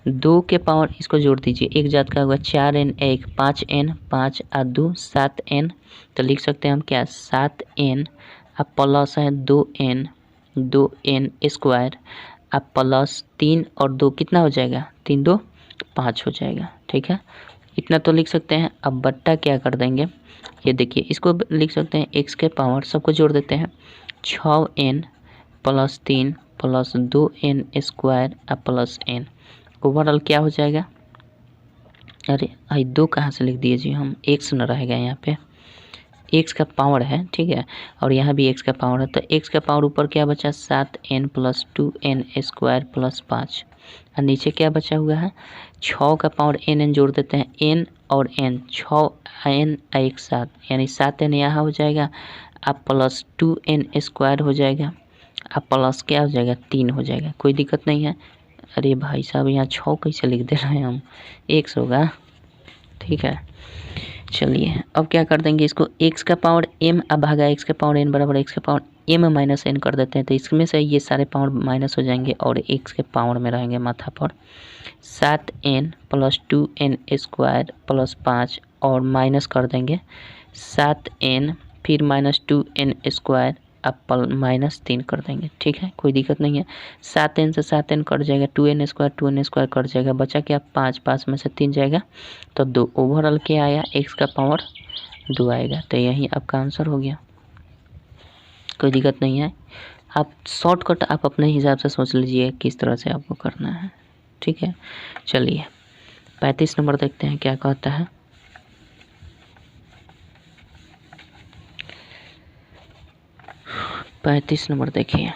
2 के पावर इसको जोड़ दीजिए, एक जात का होगा 4n 1 5n 5 और 2 7n। तो लिख सकते हैं हम क्या 7n अब प्लस है 2n स्क्वायर अब प्लस 3 और 2 कितना हो जाएगा 3 2 5 हो जाएगा। ठीक है, इतना तो लिख सकते हैं। अब बट्टा क्या कर देंगे, ये देखिए इसको लिख सकते हैं x के पावर सबको जोड़ देते हैं 6n plus 3 plus 2n square अब प्लस n। ओवरऑल क्या हो जाएगा, अरे आई 2 कहाँ से लिख दिए जी हम, x न रहेगा यहाँ पे, x का पावर है। ठीक है, और यहाँ भी x का पावर है। तो x का पावर ऊपर क्या बचा 7n plus 2n square plus 5 और नीचे क्या बचा हुआ है 6 का पावर n जोड़ देते हैं n और n 6n एक साथ, यानी 7n यहाँ हो जाएगा अब प्लस 2n स्क्वायर हो जाएगा अब प्लस क्या हो जाएगा 3 हो जाएगा, कोई दिक्कत नहीं है। अरे भाई साहब यहाँ 6 कैसे लिख दे रहे हैं हम, 1 होगा। ठीक है, चलिए अब क्या कर देंगे इसको x का पावर m अब भागा x का पावर n बराबर x का पावर m माइनस n कर देते हैं। तो इसमें से ये सारे पावर माइनस हो जाएंगे और x के पावर में रहेंगे माथा पर 7n plus 2n square plus 5 और माइनस कर देंगे 7n फिर माइनस 2n स्क्वायर अब माइनस 3 कर देंगे। ठीक है, कोई दिक्कत नहीं है। 7n से 7n कट जाएगा 2n स्क्वायर कट जाएगा, बचा क्या 5 5 में से 3 जाएगा तो 2। ओवरऑल क्या आया x का पावर 2 आएगा। तो यही आपका आंसर हो गया, कोई दिक्कत नहीं है। आप शॉर्टकट आप अपने हिसाब से सोच लीजिए किस तरह से आपको करना है। ठीक है, चलिए 35 नंबर देखते हैं क्या कहता है। 35 नंबर देखिए।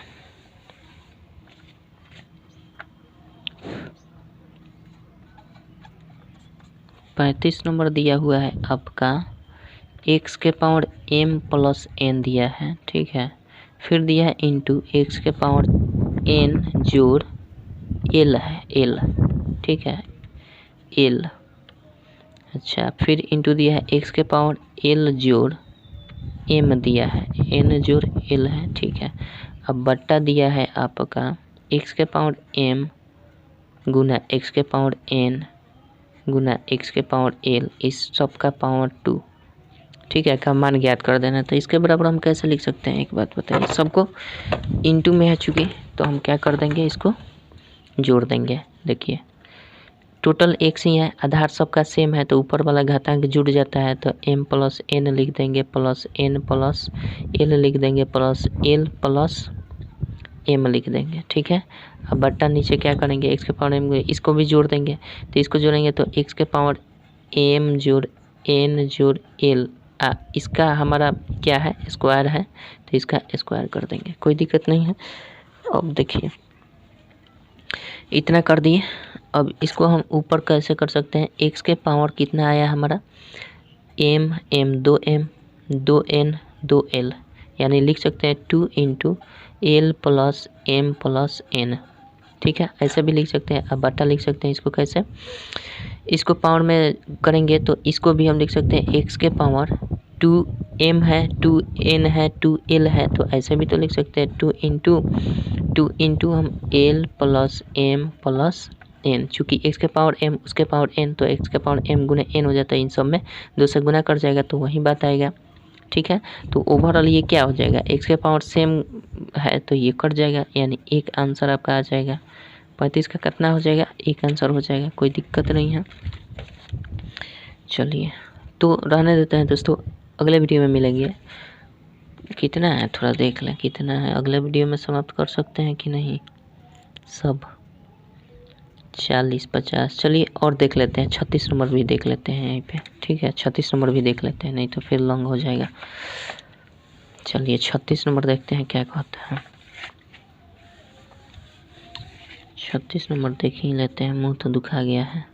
पैंतीस नंबर दिया हुआ है आपका x के पावर m प्लस n दिया है। ठीक है, फिर दिया है इंटू x के पावर n जोड़ l है l। ठीक है, l। अच्छा फिर इंटू दिया है x के पावर l जोड़ एम दिया है, एन जोड़ एल है, ठीक है। अब बट्टा दिया है आपका एक्स के पावर एम गुना एक्स के पावर एन गुना एक्स के पावर एल, इस सब का पावर 2, ठीक है, का मान ज्ञात कर देना। तो इसके बराबर हम कैसे लिख सकते हैं, एक बात बताइए। सबको इनटू में है चूँकि, तो हम क्या कर देंगे, इसको जोड़ देंगे। देखिए टोटल एक्स ही है, आधार सबका सेम है, तो ऊपर वाला घातांक जुड़ जाता है, तो m प्लस एन लिख देंगे प्लस n प्लस एल लिख देंगे प्लस एल प्लस m लिख देंगे, ठीक है। अब बट्टा नीचे क्या करेंगे, x के पावर m, इसको भी जोड़ देंगे। तो इसको जोड़ेंगे तो x के पावर m जोड़ n जोड़ l, इसका हमारा क्या है, स्क्वायर है, तो इसका स्क्वायर कर देंगे, कोई दिक्कत नहीं है। अब देखिए इतना कर दिए। अब इसको हम ऊपर कैसे कर सकते हैं, x के पावर कितना आया हमारा, m 2m 2n 2l, यानी लिख सकते हैं 2 into L plus M plus N, ठीक है, ऐसे भी लिख सकते हैं। अब बट्टा लिख सकते हैं इसको कैसे, इसको पावर में करेंगे तो इसको भी हम लिख सकते हैं x के पावर 2m है 2n है 2l है, तो ऐसे भी तो लिख सकते हैं 2 इंटू हम l plus m plus n, चूँकि x के पावर m उसके पावर n, तो x के पावर m गुना n हो जाता है, इन सब में 2 से गुना कर जाएगा तो वही बात आएगा, ठीक है। तो ओवरऑल ये क्या हो जाएगा, x के पावर सेम है तो ये कट जाएगा, यानी एक आंसर आपका आ जाएगा 35 का कितना हो जाएगा, एक आंसर हो जाएगा, कोई दिक्कत नहीं है। चलिए तो रहने देते हैं दोस्तों, अगले वीडियो में मिलेंगे। कितना है थोड़ा देख लें, कितना है, अगले वीडियो में समाप्त कर सकते हैं कि नहीं, सब 40 50, चलिए और देख लेते हैं 36 नंबर भी देख लेते हैं यहीं पे, ठीक है, 36 नंबर भी देख लेते हैं, नहीं तो फिर लॉन्ग हो जाएगा। चलिए 36 नंबर देखते हैं क्या कहता है। 36 नंबर देख ही लेते हैं, मुंह तो दुखा गया है।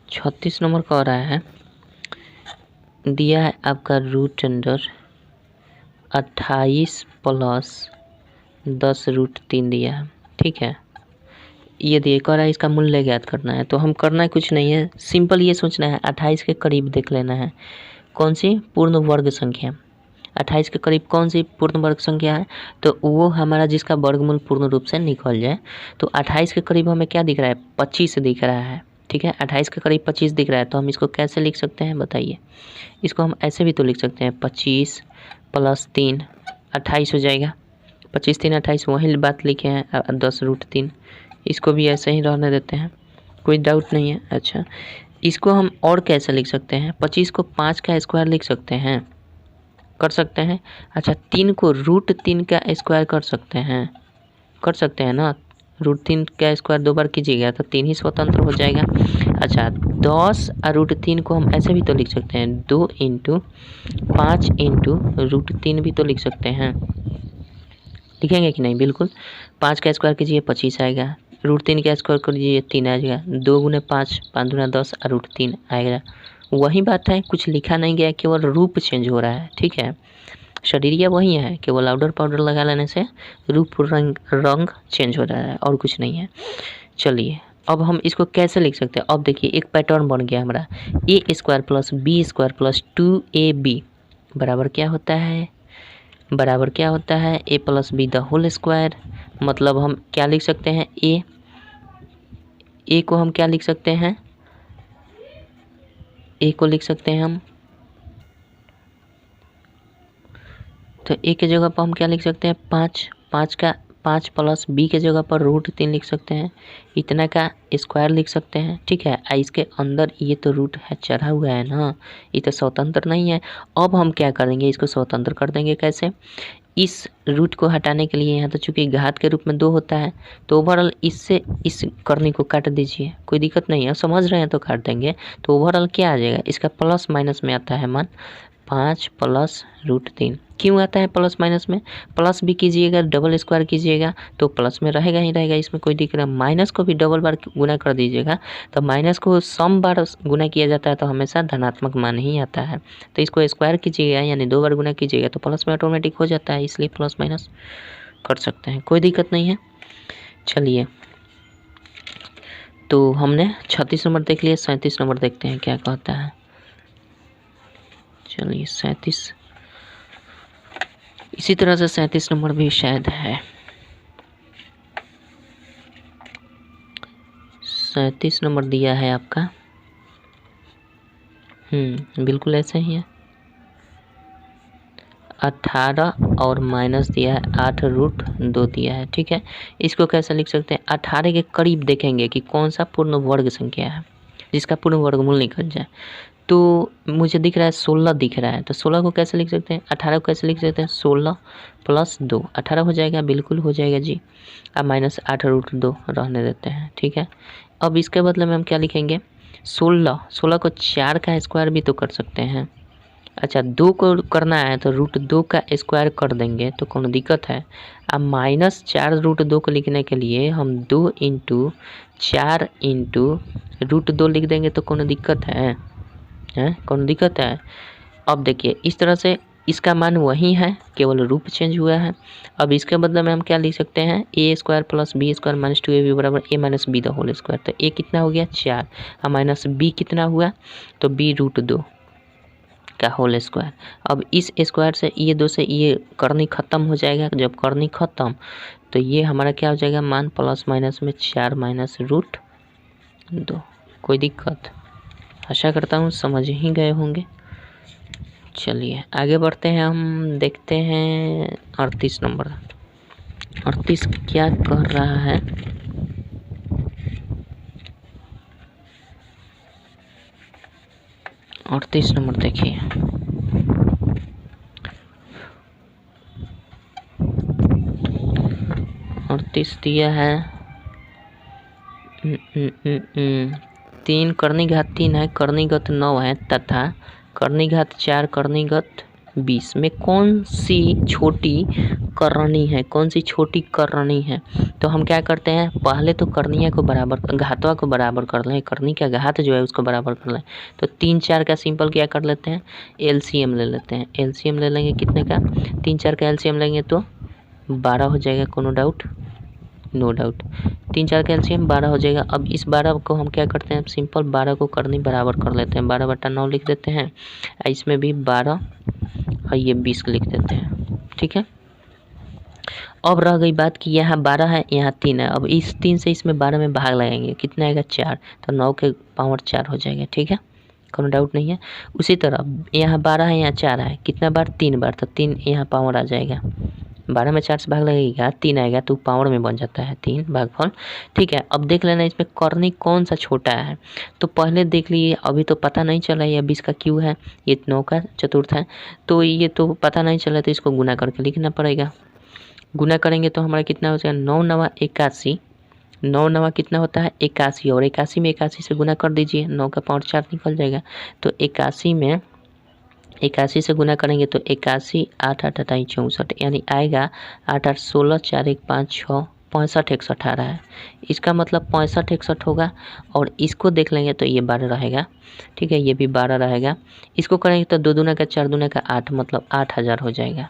36 नंबर कह रहा है, दिया है आपका रूट अंडर 28 प्लस 10 रूट 3 दिया है, ठीक है। ये दिए कह रहा है इसका मूल्य ज्ञात करना है, तो हम करना कुछ नहीं है, सिंपल ये सोचना है 28 के करीब देख लेना है, कौन सी पूर्ण वर्ग संख्या, 28 के करीब कौन सी पूर्ण वर्ग संख्या है, तो वो हमारा जिसका वर्गमूल पूर्ण रूप से निकल जाए। तो 28 के करीब हमें क्या दिख रहा है, 25 दिख रहा है, ठीक है, 28 के करीब 25 दिख रहा है, तो हम इसको कैसे लिख सकते हैं बताइए। इसको हम ऐसे भी तो लिख सकते हैं 25 प्लस 3 28 हो जाएगा, 25 3 28, वही बात लिखे हैं 10 रूट 3, इसको भी ऐसे ही रहने देते हैं, कोई डाउट नहीं है। अच्छा इसको हम और कैसे लिख सकते हैं, 25 को 5 का स्क्वायर लिख सकते हैं, कर सकते हैं। अच्छा 3 को रूट 3 का स्क्वायर कर सकते हैं ना, रूट 3 का स्क्वायर 2 बार कीजिएगा तो 3 ही स्वतंत्र हो जाएगा। अच्छा 10 और रूट 3 को हम ऐसे भी तो लिख सकते हैं 2 इंटू 5 इंटू रूट 3 भी तो लिख सकते हैं, लिखेंगे कि नहीं, बिल्कुल। 5 का स्क्वायर कीजिए 25 आएगा, रूट 3 का स्क्वायर कीजिए 3 आ जाएगा, 2 गुने 5 5 गुना 10 और रूट 3 आएगा, वही बात है, कुछ लिखा नहीं गया, केवल रूप चेंज हो रहा है, ठीक है, शरीरिया वही है, केवल आउडर पाउडर लगा लेने से रूप रंग चेंज हो रहा है और कुछ नहीं है। चलिए अब हम इसको कैसे लिख सकते हैं, अब देखिए एक पैटर्न बन गया हमारा, A square plus B square plus 2ab बराबर क्या होता है, बराबर क्या होता है A plus B the whole square. मतलब हम क्या लिख सकते हैं, ए को हम क्या लिख सकते हैं, ए को लिख सकते हैं हम, तो ए के जगह पर हम क्या लिख सकते हैं 5 प्लस बी के जगह पर रूट 3 लिख सकते हैं, इतना का स्क्वायर लिख सकते हैं, ठीक है। इसके अंदर ये तो रूट है चढ़ा हुआ है ना, ये तो स्वतंत्र नहीं है। अब हम क्या करेंगे, इसको स्वतंत्र कर देंगे, कैसे, इस रूट को हटाने के लिए यहाँ तो चूँकि घात के रूप में 2 होता है, तो ओवरऑल इससे इस करने को काट दीजिए, कोई दिक्कत नहीं है, समझ रहे हैं तो काट देंगे। तो ओवरऑल क्या आ जाएगा, इसका प्लस माइनस में आता है मान 5 प्लस रूट 3, क्यों आता है प्लस माइनस में, प्लस भी कीजिएगा डबल स्क्वायर कीजिएगा तो प्लस में रहेगा ही रहेगा, इसमें कोई दिक्कत नहीं। माइनस को भी डबल बार गुना कर दीजिएगा, तो माइनस को सम बार गुना किया जाता है तो हमेशा धनात्मक मान ही आता है, तो इसको स्क्वायर कीजिएगा यानी 2 बार गुना कीजिएगा तो प्लस में ऑटोमेटिक हो जाता है, इसलिए प्लस माइनस कर सकते हैं, कोई दिक्कत नहीं है। चलिए तो हमने 36 नंबर देख लिया, 37 नंबर देखते हैं क्या कहता है। चलिए 37 इसी तरह से 37 नंबर भी शायद है, 37 नंबर दिया है आपका। बिल्कुल ऐसे ही है। 18 और माइनस दिया है 8√2 दिया है। ठीक है, इसको कैसे लिख सकते हैं? 18 के करीब देखेंगे कि कौन सा पूर्ण वर्ग संख्या है जिसका पूर्ण वर्गमूल निकल जाए। तो मुझे दिख रहा है 16 दिख रहा है, तो 16 को कैसे लिख सकते हैं? 18 को कैसे लिख सकते हैं? 16 + 2 18 हो जाएगा, बिल्कुल हो जाएगा जी। अब माइनस 8√2 रहने देते हैं। ठीक है, अब इसके बदले में हम क्या लिखेंगे? 16 को 4 का स्क्वायर भी तो कर सकते हैं। अच्छा, 2 को करना है तो √2 का स्क्वायर कर देंगे तो कौन दिक्कत है? अब -4√2 को लिखने के लिए हम 2 × 4 × √2 लिख देंगे तो कौन दिक्कत है? कौन दिक्कत है? अब देखिए इस तरह से इसका मान वही है, केवल रूप चेंज हुआ है। अब इसके बदले में हम क्या लिख सकते हैं? a² + b² - 2ab = a - b the whole square. तो a कितना हो गया? 4 और माइनस b कितना हुआ? तो b √2 का होल स्क्वायर। अब इस स्क्वायर से ये 2 से ये करनी ख़त्म हो जाएगा। जब करनी ख़त्म तो ये हमारा क्या हो जाएगा? मान प्लस माइनस में 4 - √2। कोई दिक्कत? आशा करता हूँ समझ ही गए होंगे। चलिए आगे बढ़ते हैं, हम देखते हैं 38 नंबर। 38 क्या कह रहा है? 38 नंबर देखिए, दिया है 3 कर्णिघात 3 है, कर्णिघात 9 है तथा कर्णिघात 4 कर्णिघात 20 में कौन सी छोटी करनी है? कौन सी छोटी करनी है? तो हम क्या करते हैं? पहले तो कर्णिया को बराबर, घातवा को बराबर कर लें, करनी का घात जो है उसको बराबर कर लें। तो 3 4 का सिंपल क्या कर लेते हैं? एलसीएम ले लेते हैं। एलसीएम ले लेंगे कितने का? 3 4 का एलसीएम लेंगे तो 12 हो जाएगा, कोनो डाउट? No doubt. 3 4 का एलसीएम 12 हो जाएगा। अब इस 12 को हम क्या करते हैं? सिंपल 12 को करनी बराबर कर लेते हैं, 12/9 लिख देते हैं। इसमें भी 12 और ये 20 लिख देते हैं। ठीक है, अब रह गई बात कि यहाँ 12 है, यहाँ 3 है। अब इस 3 से इसमें 12 में भाग लगाएंगे, कितना आएगा? 4। तो 9 के पावर 4 हो जाएगा। ठीक है, कोनो डाउट नहीं है। उसी तरह यहाँ 12 है, यहाँ 4 है, कितना बार? 3 बार। तो 3 यहाँ पावर आ जाएगा, 12 में 4 से भाग लगेगा, 3 आएगा तो पावर में बन जाता है 3 भागफल। ठीक है, अब देख लेना इसमें करनी कौन सा छोटा है। तो पहले देख लिए, अभी तो पता नहीं चला ये 20 का क्यों है, ये 9 का चतुर्थ है, तो ये तो पता नहीं चला, तो इसको गुना करके लिखना पड़ेगा। गुना करेंगे तो हमारा कितना हो जाएगा? 9 9 81। 9 9 कितना होता है? 81, और 81 में 81 से गुना कर दीजिए, 9 का पावर 4 निकल जाएगा। तो 81 में 81 से गुना करेंगे तो 81 8 8 28 64, यानी आएगा 8 8 16 4 1 5 6 65 61 आ रहा है। इसका मतलब 65 61 होगा। और इसको देख लेंगे तो ये 12 रहेगा। ठीक है, ये भी 12 रहेगा। इसको करेंगे तो 2 दूना का 4 दूना का 8, मतलब 8000 हो जाएगा।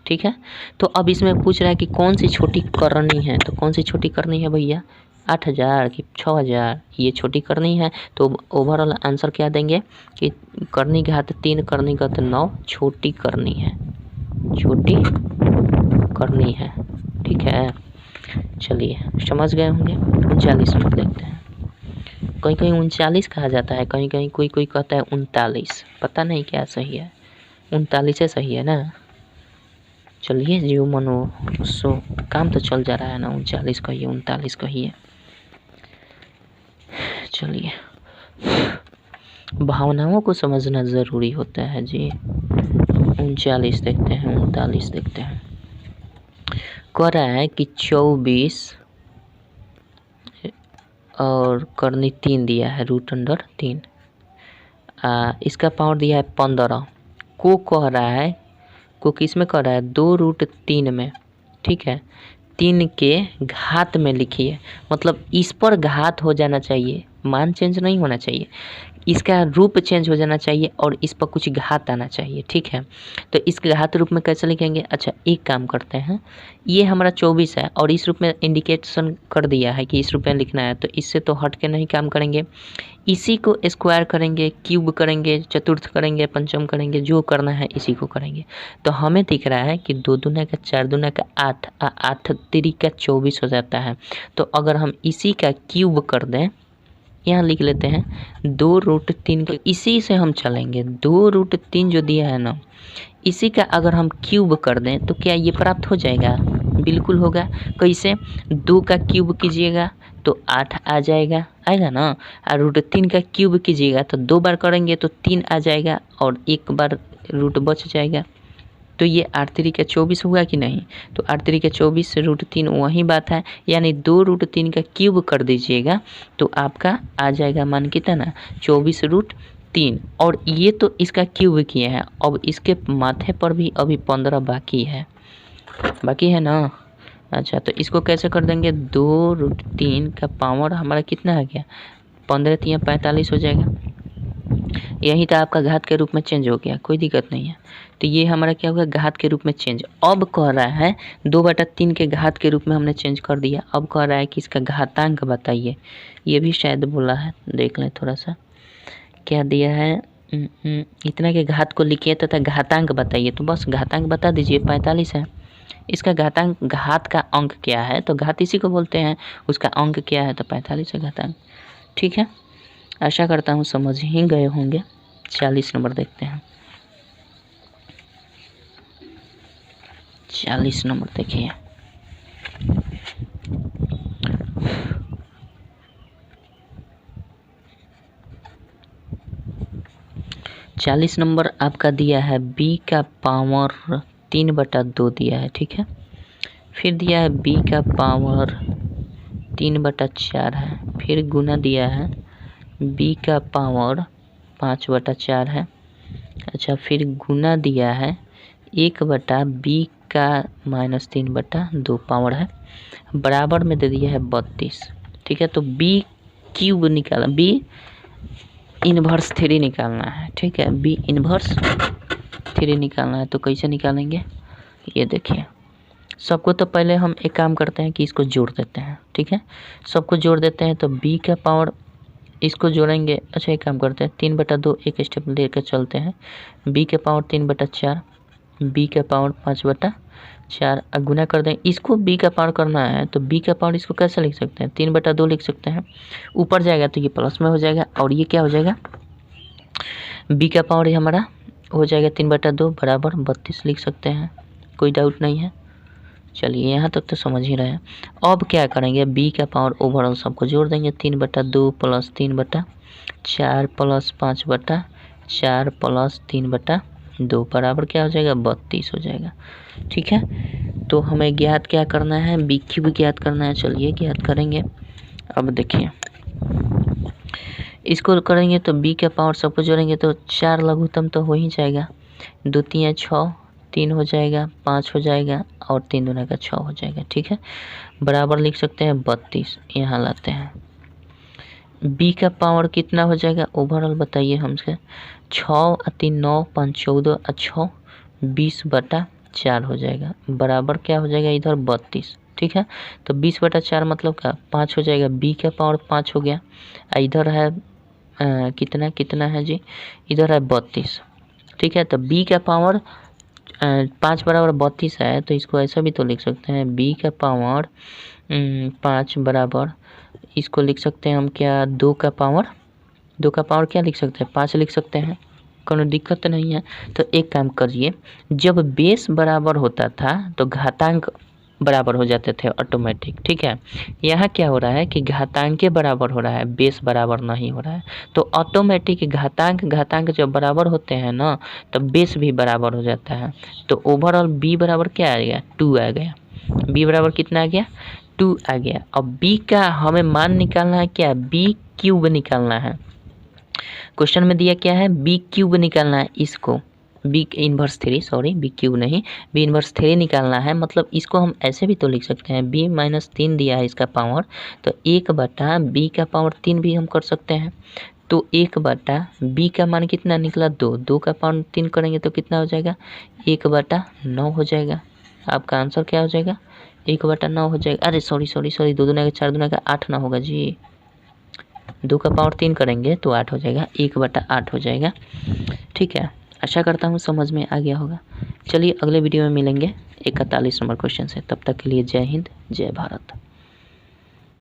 ठीक है, तो अब इसमें पूछ रहा है कि कौन सी छोटी करनी है। तो कौन सी छोटी करनी है भैया? 8000 कि 6000? ये छोटी करनी है। तो ओवरऑल आंसर क्या देंगे कि करनी घात 3 करनी घात 9 छोटी करनी है, छोटी करनी है। ठीक है, चलिए समझ गए होंगे। 39 नंबर देखते हैं। कहीं कहीं 39 कहा जाता है, कहीं कहीं कोई कोई कहता है 39, पता नहीं क्या सही है। 39 सही है ना? चलिए जो मनो सो, काम तो चल जा रहा है ना। 39 कहिए, 39 कहिए। चलिए, भावनाओं को समझना ज़रूरी होता है जी। 39 देखते हैं, 39 देखते हैं। कह रहा है कि 24 और करनी 3 दिया है, √3। इसका पावर दिया है 15 को कह रहा है, को किस में कह रहा है? 2√3 में। ठीक है, 3 के घात में लिखिए, मतलब इस पर घात हो जाना चाहिए। मान चेंज नहीं होना चाहिए, इसका रूप चेंज हो जाना चाहिए और इस पर कुछ घात आना चाहिए। ठीक है, तो इस घात रूप में कैसे लिखेंगे? अच्छा, एक काम करते हैं, ये हमारा 24 है और इस रूप में इंडिकेशन कर दिया है कि इस रूप में लिखना है, तो इससे तो हट के नहीं काम करेंगे, इसी को स्क्वायर करेंगे, क्यूब करेंगे, चतुर्थ करेंगे, पंचम करेंगे, जो करना है इसी को करेंगे। तो हमें दिख रहा है कि 2 दूना का 4 दूना का 8, 8 3 का 24 हो जाता है। तो अगर हम इसी का क्यूब कर दें, यहाँ लिख लेते हैं 2√3 का, इसी से हम चलेंगे। 2√3 जो दिया है ना, इसी का अगर हम क्यूब कर दें तो क्या ये प्राप्त हो जाएगा? बिल्कुल होगा। कैसे? 2 का क्यूब कीजिएगा तो 8 आ जाएगा, आएगा ना। और √3 का क्यूब कीजिएगा तो 2 बार करेंगे तो 3 आ जाएगा और 1 बार रूट बच जाएगा। तो ये 8 3 का 24 हुआ कि नहीं? तो 8 3 का 24 से √3 वही बात है, यानी 2√3 का क्यूब कर दीजिएगा तो आपका आ जाएगा मान कितना? 24√3। और ये तो इसका क्यूब किए हैं, अब इसके माथे पर भी अभी 15 बाकी है ना। अच्छा, तो इसको कैसे कर देंगे? 2√3 का पावर हमारा कितना आ गया? 15 3 45 हो जाएगा। यही तो आपका घात के रूप में चेंज हो गया, कोई दिक्कत नहीं है। तो ये हमारा क्या होगा? घात के रूप में चेंज। अब कह रहा है 2/3 के घात के रूप में हमने चेंज कर दिया। अब कह रहा है कि इसका घातांक बताइए। ये भी शायद बोला है, देख लें थोड़ा सा क्या दिया है। इतना के घात को लिखिए तथा घातांक बताइए। तो बस घातांक बता दीजिए, 45 है। इसका घातांक, घात का अंक क्या है? तो घात इसी को बोलते हैं, उसका अंक क्या है? तो 45 है घातांक। ठीक है, आशा करता हूँ समझ ही गए होंगे। 40 नंबर देखते हैं। 40 नंबर देखिए। चालीस नंबर आपका दिया है b का पावर 3/2 दिया है। ठीक है, फिर दिया है b का पावर 3/4 है, फिर गुना दिया है b का पावर 5/4 है। अच्छा, फिर गुना दिया है 1/b का -3/2 पावर है, बराबर में दे दिया है 32। ठीक है, तो b क्यूब निकाला, b इन्वर्स 3 निकालना है। ठीक है, b इन्वर्स 3 निकालना है। तो कैसे निकालेंगे? ये देखिए, सबको तो पहले हम एक काम करते हैं कि इसको जोड़ देते हैं। ठीक है, सबको जोड़ देते हैं तो b का पावर, इसको जोड़ेंगे। अच्छा, एक काम करते हैं 3/2 एक स्टेप लेकर चलते हैं। b के पावर 3/4, b का पावर 5/4, गुना कर दें। इसको b का पावर करना है तो b का पावर इसको कैसे लिख सकते हैं? 3/2 लिख सकते हैं। ऊपर जाएगा तो ये प्लस में हो जाएगा और ये क्या हो जाएगा? b का पावर ये हमारा हो जाएगा 3/2 बराबर 32 लिख सकते हैं, कोई डाउट नहीं है। चलिए, यहाँ तक तो समझ ही रहे हैं। अब क्या करेंगे? b का पावर ओवरऑल सबको जोड़ देंगे। 3/2 प्लस 3/4 प्लस 5/4 प्लस 3/2 बराबर क्या हो जाएगा? 32 हो जाएगा। ठीक है, तो हमें ज्ञात क्या करना है? b क्यूब ज्ञात करना है। चलिए ज्ञात करेंगे। अब देखिए, इसको करेंगे तो b के पावर सबको जोड़ेंगे तो 4 लघुत्तम तो हो ही जाएगा। 2 3 6, 3 हो जाएगा, 5 हो जाएगा और 3 दूना का 6 हो जाएगा। ठीक है, बराबर लिख सकते हैं 32। यहाँ लाते हैं b का पावर कितना हो जाएगा ओवरऑल बताइए हमसे? 6 3 9 5 14 6 20/4 हो जाएगा, बराबर क्या हो जाएगा इधर? 32। ठीक है, तो 20/4 मतलब क्या? 5 हो जाएगा। b का पावर 5 हो गया, इधर है कितना है जी? इधर है 32। ठीक है, तो b का पावर 5 बराबर 32 है, तो इसको ऐसा भी तो लिख सकते हैं b का पावर 5 बराबर, इसको लिख सकते हैं हम क्या? 2 का पावर क्या लिख सकते हैं? 5 लिख सकते हैं, कोई दिक्कत नहीं है। तो एक काम करिए, जब बेस बराबर होता था तो घातांक बराबर हो जाते थे ऑटोमेटिक। ठीक है, यहाँ क्या हो रहा है कि घातांक के बराबर हो रहा है, बेस बराबर नहीं हो रहा है। तो ऑटोमेटिक घातांक जब बराबर होते हैं ना तो बेस भी बराबर हो जाता है। तो ओवरऑल b बराबर क्या आ गया? 2 आ गया। b बराबर कितना आ गया? 2 आ गया। अब b का हमें मान निकालना है क्या? b क्यूब निकालना है। क्वेश्चन में दिया क्या है? b क्यूब निकालना है। इसको B inverse three, sorry B cube नहीं, बी इन्वर्स थ्री निकालना है। मतलब इसको हम ऐसे भी तो लिख सकते हैं, बी माइनस 3 दिया है इसका पावर, तो 1/बी का पावर 3 भी हम कर सकते हैं। तो 1/बी का मान कितना निकला 2, 2 का पावर 3 करेंगे तो कितना हो जाएगा 1/9 हो जाएगा। आपका आंसर क्या हो जाएगा 1/9 हो जाएगा। अरे सॉरी सॉरी सॉरी, 2 दूना का 4 दूना का 8 ना होगा जी, 2 का पावर 3 करेंगे तो 8 हो जाएगा, 1/8 हो जाएगा। ठीक है, आशा करता हूँ समझ में आ गया होगा। चलिए अगले वीडियो में मिलेंगे 41 नंबर क्वेश्चन से, तब तक के लिए जय हिंद जय भारत।